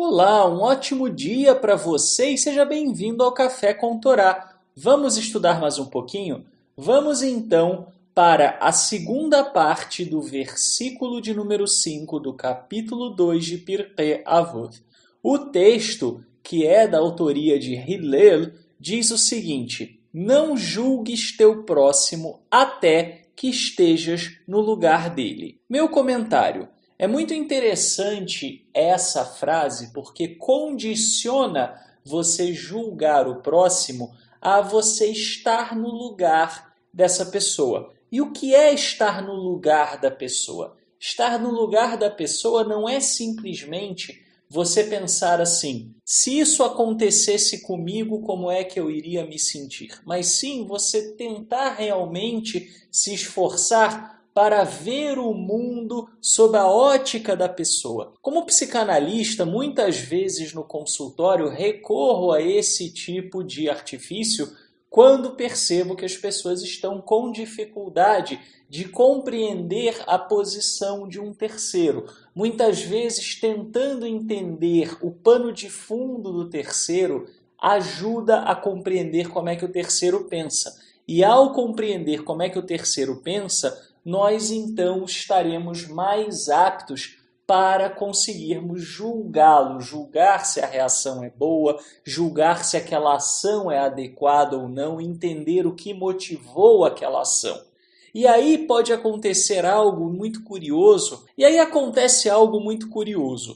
Olá, um ótimo dia para você e seja bem-vindo ao Café com Torá. Vamos estudar mais um pouquinho? Vamos então para a segunda parte do versículo de número 5 do capítulo 2 de Pirkei Avot. O texto, que é da autoria de Hillel, diz o seguinte: não julgues teu próximo até que estejas no lugar dele. Meu comentário. É muito interessante essa frase porque condiciona você julgar o próximo a você estar no lugar dessa pessoa. E o que é estar no lugar da pessoa? Estar no lugar da pessoa não é simplesmente você pensar assim: se isso acontecesse comigo, como é que eu iria me sentir? Mas sim você tentar realmente se esforçar para ver o mundo sob a ótica da pessoa. Como psicanalista, muitas vezes no consultório recorro a esse tipo de artifício quando percebo que as pessoas estão com dificuldade de compreender a posição de um terceiro. Muitas vezes, tentando entender o pano de fundo do terceiro, ajuda a compreender como é que o terceiro pensa. E ao compreender como é que o terceiro pensa, nós então estaremos mais aptos para conseguirmos julgá-lo, julgar se a reação é boa, julgar se aquela ação é adequada ou não, entender o que motivou aquela ação. E aí pode acontecer algo muito curioso.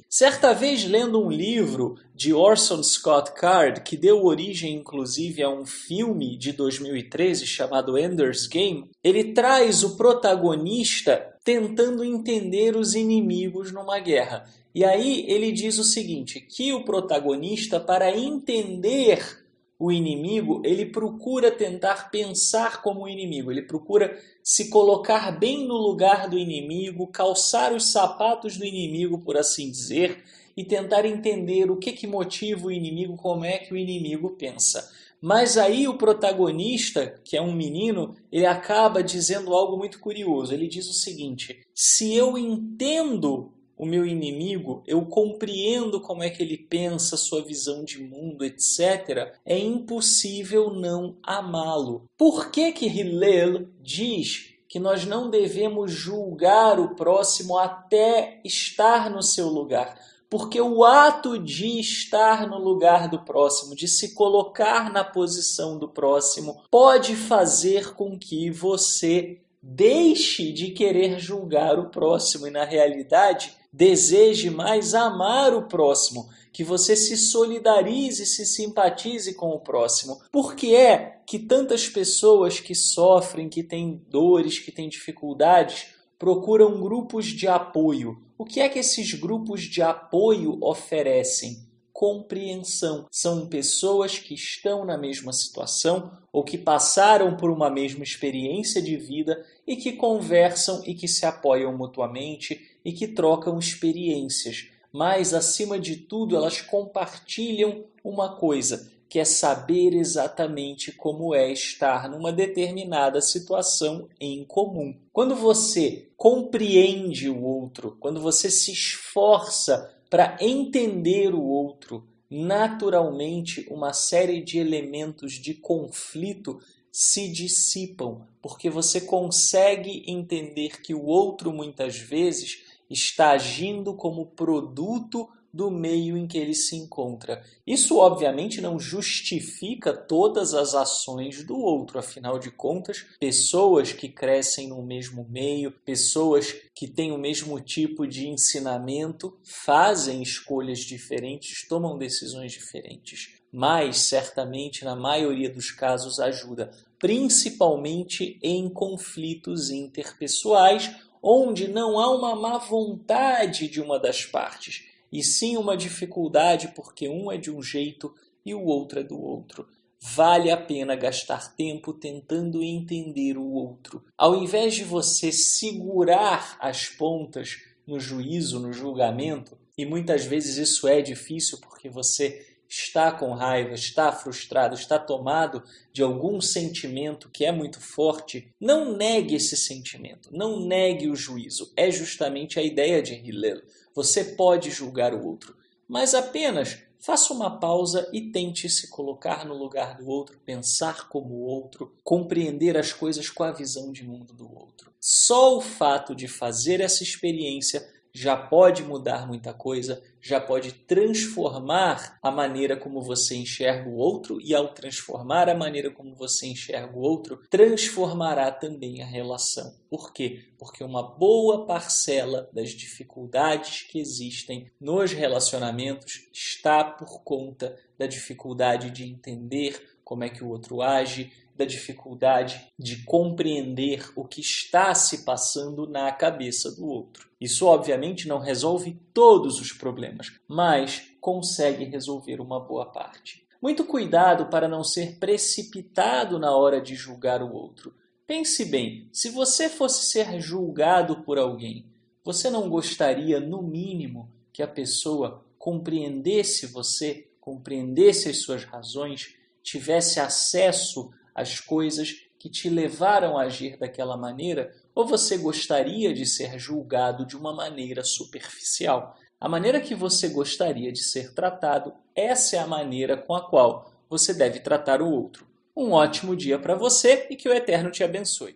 Certa vez, lendo um livro de Orson Scott Card, que deu origem inclusive a um filme de 2013 chamado Ender's Game, ele traz o protagonista tentando entender os inimigos numa guerra. E aí ele diz o seguinte, que o protagonista, para entender o inimigo, ele procura tentar pensar como o inimigo, ele procura se colocar bem no lugar do inimigo, calçar os sapatos do inimigo, por assim dizer, e tentar entender o que motiva o inimigo, como é que o inimigo pensa. Mas aí o protagonista, que é um menino, ele acaba dizendo algo muito curioso. Ele diz o seguinte: se eu entendo o meu inimigo, eu compreendo como é que ele pensa, sua visão de mundo, etc., é impossível não amá-lo. Por que Hillel diz que nós não devemos julgar o próximo até estar no seu lugar? Porque o ato de estar no lugar do próximo, de se colocar na posição do próximo, pode fazer com que você deixe de querer julgar o próximo e, na realidade, deseje mais amar o próximo, que você se solidarize, se simpatize com o próximo. Por que é que tantas pessoas que sofrem, que têm dores, que têm dificuldades, procuram grupos de apoio? O que é que esses grupos de apoio oferecem? Compreensão. São pessoas que estão na mesma situação ou que passaram por uma mesma experiência de vida e que conversam e que se apoiam mutuamente e que trocam experiências. Mas, acima de tudo, elas compartilham uma coisa, que é saber exatamente como é estar numa determinada situação em comum. Quando você compreende o outro, quando você se esforça para entender o outro, naturalmente uma série de elementos de conflito se dissipam, porque você consegue entender que o outro muitas vezes está agindo como produto do meio em que ele se encontra. Isso obviamente não justifica todas as ações do outro, afinal de contas, pessoas que crescem no mesmo meio, pessoas que têm o mesmo tipo de ensinamento, fazem escolhas diferentes, tomam decisões diferentes. Mas, certamente, na maioria dos casos, ajuda, principalmente em conflitos interpessoais, onde não há uma má vontade de uma das partes, e sim uma dificuldade porque um é de um jeito e o outro é do outro. Vale a pena gastar tempo tentando entender o outro. Ao invés de você segurar as pontas no juízo, no julgamento, e muitas vezes isso é difícil porque você está com raiva, está frustrado, está tomado de algum sentimento que é muito forte, não negue esse sentimento, não negue o juízo. É justamente a ideia de Hillel. Você pode julgar o outro, mas apenas faça uma pausa e tente se colocar no lugar do outro, pensar como o outro, compreender as coisas com a visão de mundo do outro. Só o fato de fazer essa experiência já pode mudar muita coisa, já pode transformar a maneira como você enxerga o outro e, ao transformar a maneira como você enxerga o outro, transformará também a relação. Por quê? Porque uma boa parcela das dificuldades que existem nos relacionamentos está por conta da dificuldade de entender como é que o outro age, da dificuldade de compreender o que está se passando na cabeça do outro. Isso, obviamente, não resolve todos os problemas, mas consegue resolver uma boa parte. Muito cuidado para não ser precipitado na hora de julgar o outro. Pense bem, se você fosse ser julgado por alguém, você não gostaria, no mínimo, que a pessoa compreendesse você, compreendesse as suas razões, tivesse acesso às coisas que te levaram a agir daquela maneira, ou você gostaria de ser julgado de uma maneira superficial? A maneira que você gostaria de ser tratado, essa é a maneira com a qual você deve tratar o outro. Um ótimo dia para você e que o Eterno te abençoe.